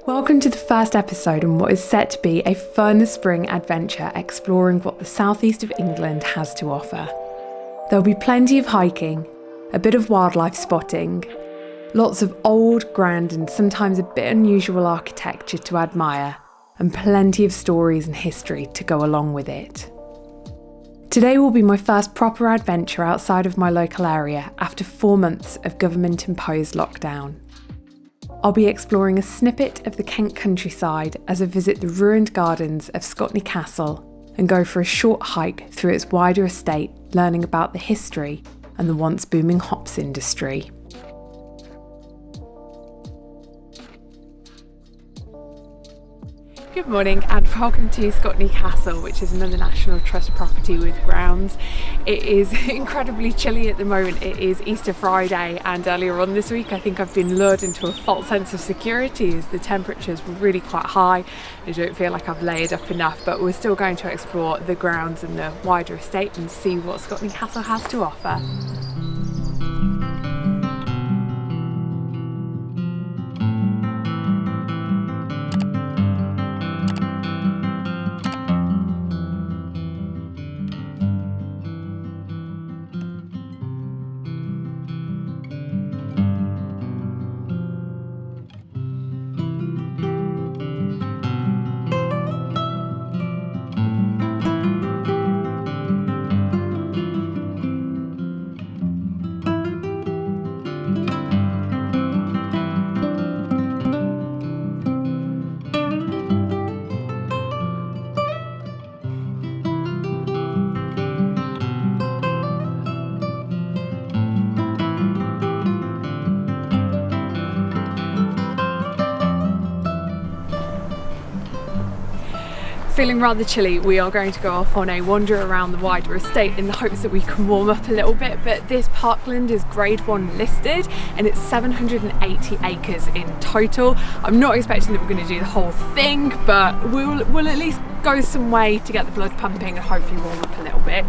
Welcome to the first episode on what is set to be a fun spring adventure exploring what the southeast of England has to offer. There'll be plenty of hiking, a bit of wildlife spotting, lots of old, grand and sometimes a bit unusual architecture to admire, and plenty of stories and history to go along with it. Today will be my first proper adventure outside of my local area after 4 months of government-imposed lockdown. I'll be exploring a snippet of the Kent countryside as I visit the ruined gardens of Scotney Castle and go for a short hike through its wider estate, learning about the history and the once booming hops industry. Good morning and welcome to Scotney Castle, which is another National Trust property with grounds. It is incredibly chilly at the moment. It is Easter Friday, and earlier on this week I think I've been lured into a false sense of security as the temperatures were really quite high. I don't feel like I've layered up enough, but we're still going to explore the grounds and the wider estate and see what Scotney Castle has to offer. Feeling rather chilly, we are going to go off on a wander around the wider estate in the hopes that we can warm up a little bit, but this parkland is Grade 1 listed and it's 780 acres in total. I'm not expecting that we're going to do the whole thing, but we'll at least go some way to get the blood pumping and hopefully warm up a little bit.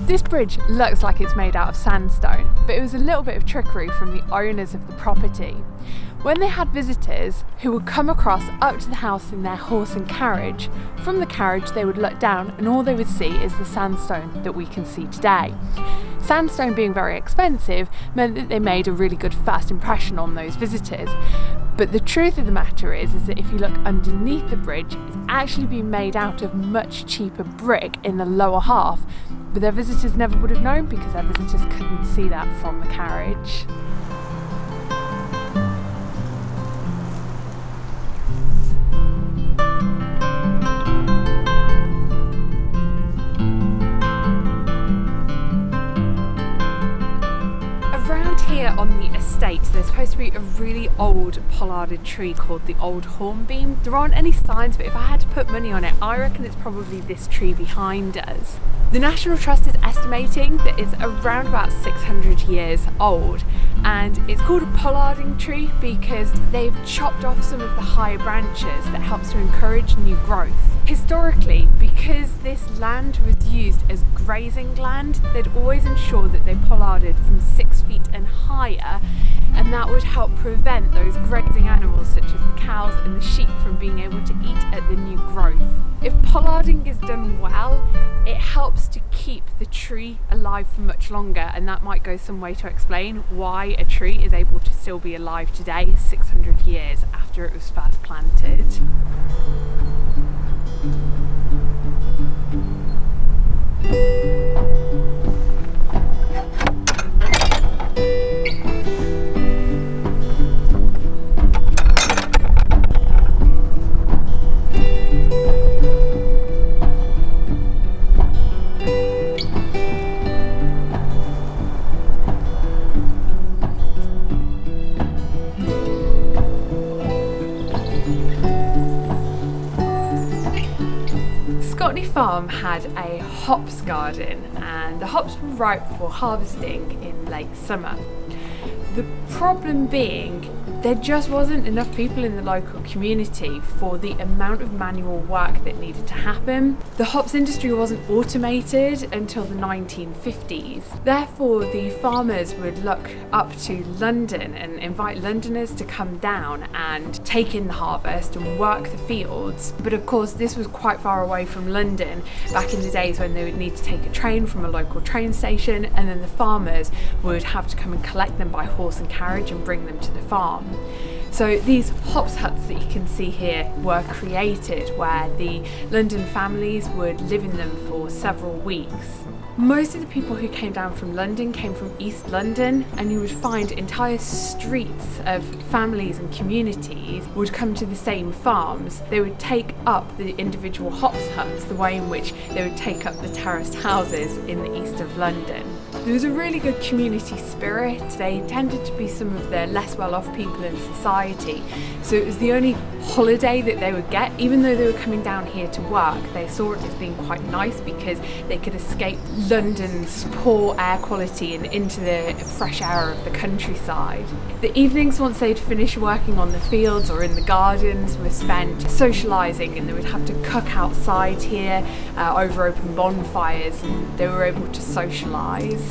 This bridge looks like it's made out of sandstone, but it was a little bit of trickery from the owners of the property. When they had visitors who would come across up to the house in their horse and carriage, from the carriage they would look down and all they would see is the sandstone that we can see today. Sandstone being very expensive meant that they made a really good first impression on those visitors. But the truth of the matter is that if you look underneath the bridge, it's actually been made out of much cheaper brick in the lower half, but their visitors never would have known because their visitors couldn't see that from the carriage. Here on the estate there's supposed to be a really old pollarded tree called the Old Hornbeam. There aren't any signs, but if I had to put money on it, I reckon it's probably this tree behind us. The National Trust is estimating that it's around about 600 years old, and it's called a pollarding tree because they've chopped off some of the higher branches that helps to encourage new growth. Historically, because this land was used as grazing land, they'd always ensure that they pollarded from 6 feet and higher, and that would help prevent those grazing animals such as the cows and the sheep from being able to eat at the new growth. If pollarding is done well, it helps to keep the tree alive for much longer, and that might go some way to explain why a tree is able to still be alive today 600 years after it was first planted. Scotney Farm had a hops garden, and the hops were ripe for harvesting in late summer. The problem being, there just wasn't enough people in the local community for the amount of manual work that needed to happen. The hops industry wasn't automated until the 1950s. Therefore, the farmers would look up to London and invite Londoners to come down and take in the harvest and work the fields. But of course, this was quite far away from London back in the days when they would need to take a train from a local train station, and then the farmers would have to come and collect them by horse and carriage and bring them to the farm. So these hops huts that you can see here were created where the London families would live in them for several weeks. Most of the people who came down from London came from East London, and you would find entire streets of families and communities would come to the same farms. They would take up the individual hops huts the way in which they would take up the terraced houses in the east of London. There was a really good community spirit. They tended to be some of the less well-off people in society, so it was the only holiday that they would get. Even though they were coming down here to work, they saw it as being quite nice because they could escape London's poor air quality and into the fresh air of the countryside. The evenings, once they'd finished working on the fields or in the gardens, were spent socialising, and they would have to cook outside here over open bonfires, and they were able to socialise.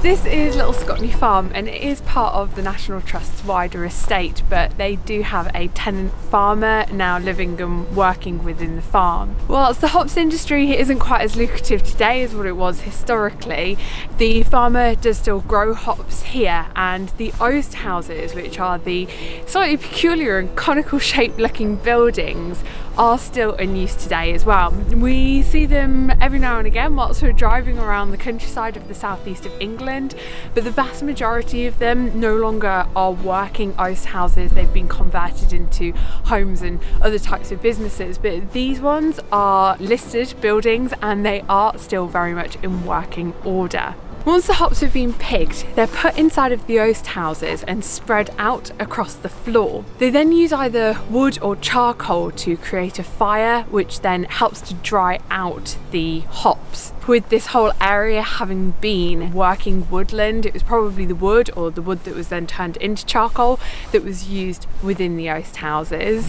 This is Little Scotney Farm, and it is part of the National Trust's wider estate, but they do have a tenant farmer now living and working within the farm. Whilst the hops industry isn't quite as lucrative today as what it was historically, the farmer does still grow hops here, and the oast houses, which are the slightly peculiar and conical shaped looking buildings, are still in use today as well. We see them every now and again whilst we're driving around the countryside of the southeast of England, but the vast majority of them no longer are working oast houses. They've been converted into homes and other types of businesses, but these ones are listed buildings and they are still very much in working order. Once the hops have been picked, they're put inside of the oast houses and spread out across the floor. They then use either wood or charcoal to create a fire, which then helps to dry out the hops. With this whole area having been working woodland, it was probably the wood, or the wood that was then turned into charcoal, that was used within the oast houses.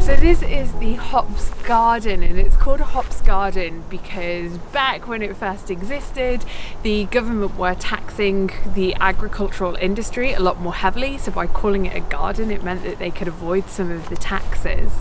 So this is the hops garden, and it's called a hops garden because back when it first existed, the government were taxing the agricultural industry a lot more heavily, so by calling it a garden it meant that they could avoid some of the taxes.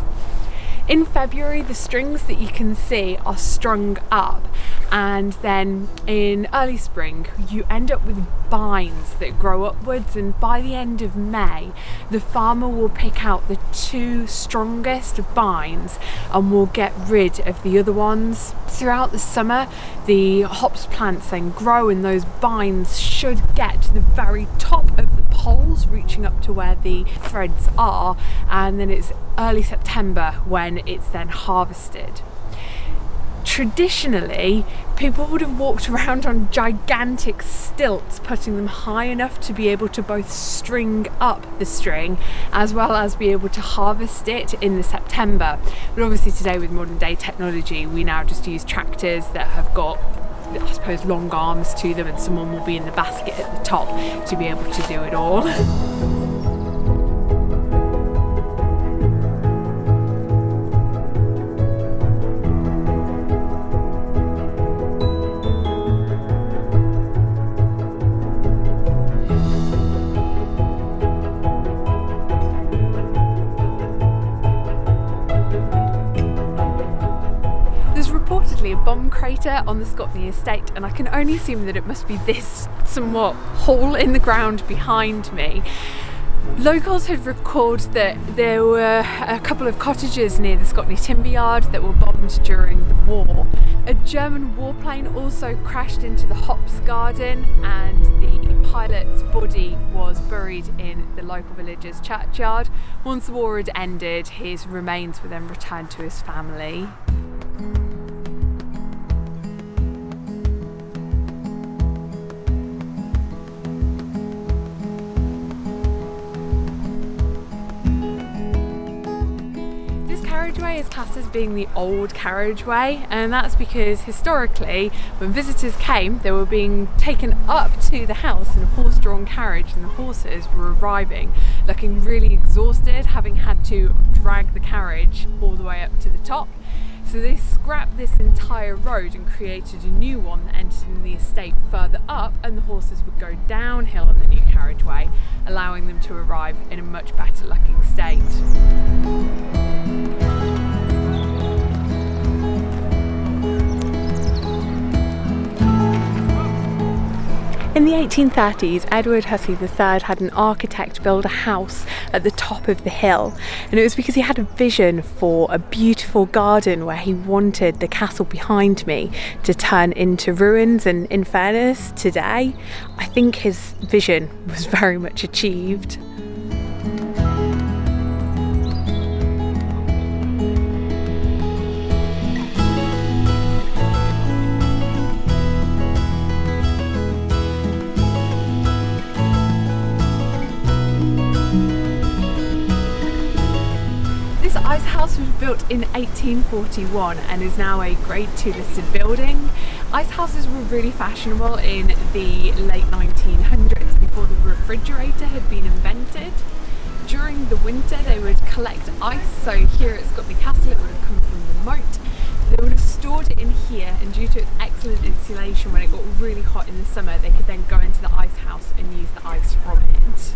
In February, the strings that you can see are strung up, and then in early spring you end up with bines that grow upwards, and by the end of May the farmer will pick out the two strongest bines and will get rid of the other ones. Throughout the summer the hops plants then grow, and those bines should get to the very top of the poles, reaching up to where the threads are, and then it's early September when it's then harvested. Traditionally, people would have walked around on gigantic stilts, putting them high enough to be able to both string up the string as well as be able to harvest it in the September. But obviously today, with modern day technology, we now just use tractors that have got, I suppose, long arms to them, and someone will be in the basket at the top to be able to do it all. A bomb crater on the Scotney estate, and I can only assume that it must be this somewhat hole in the ground behind me. Locals had recorded that there were a couple of cottages near the Scotney timber yard that were bombed during the war, A German warplane also crashed into the hops garden, and the pilot's body was buried in the local village's churchyard. Once the war had ended, his remains were then returned to his family. Carriageway is classed as being the old carriageway, and that's because historically when visitors came they were being taken up to the house in a horse-drawn carriage, and the horses were arriving looking really exhausted, having had to drag the carriage all the way up to the top. So they scrapped this entire road and created a new one that entered in the estate further up, and the horses would go downhill on the new carriageway, allowing them to arrive in a much better looking state. In the 1830s, Edward Hussey III had an architect build a house at the top of the hill, and it was because he had a vision for a beautiful garden where he wanted the castle behind me to turn into ruins. And in fairness, today, I think his vision was very much achieved. This ice house was built in 1841 and is now a Grade 2 listed building. Ice houses were really fashionable in the late 1900s, before the refrigerator had been invented. During the winter they would collect ice, so here at Scotney Castle it would have come from the moat. They would have stored it in here, and due to its excellent insulation, when it got really hot in the summer they could then go into the ice house and use the ice from it.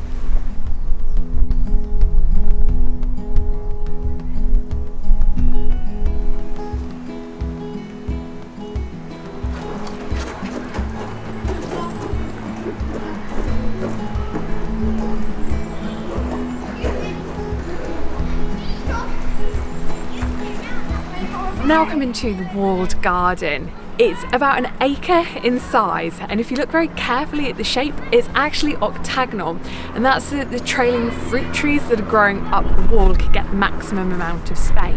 Now coming to the walled garden. It's about an acre in size, and if you look very carefully at the shape, it's actually octagonal, and that's so that the trailing fruit trees that are growing up the wall could get the maximum amount of space.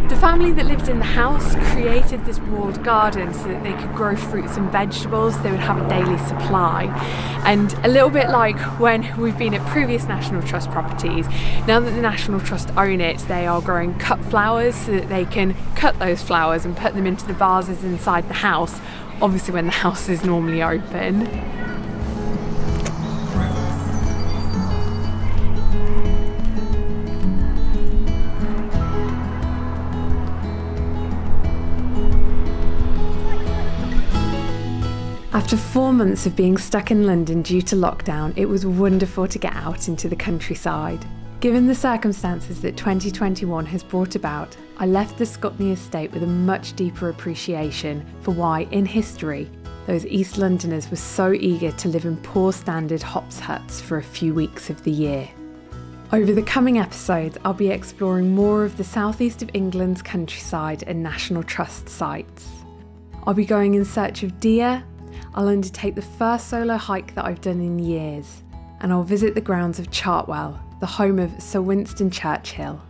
The family that lived in the house created this walled garden so that they could grow fruits and vegetables. They would have a daily supply. And a little bit like when we've been at previous National Trust properties, now that the National Trust own it, they are growing cut flowers so that they can cut those flowers and put them into the vases inside the house, obviously when the house is normally open. After 4 months of being stuck in London due to lockdown, it was wonderful to get out into the countryside. Given the circumstances that 2021 has brought about, I left the Scotney estate with a much deeper appreciation for why, in history, those East Londoners were so eager to live in poor standard hops huts for a few weeks of the year. Over the coming episodes, I'll be exploring more of the southeast of England's countryside and National Trust sites. I'll be going in search of deer. I'll undertake the first solo hike that I've done in years, and I'll visit the grounds of Chartwell, the home of Sir Winston Churchill.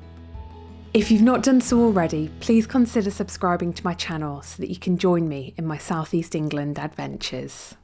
If you've not done so already, please consider subscribing to my channel so that you can join me in my South East England adventures.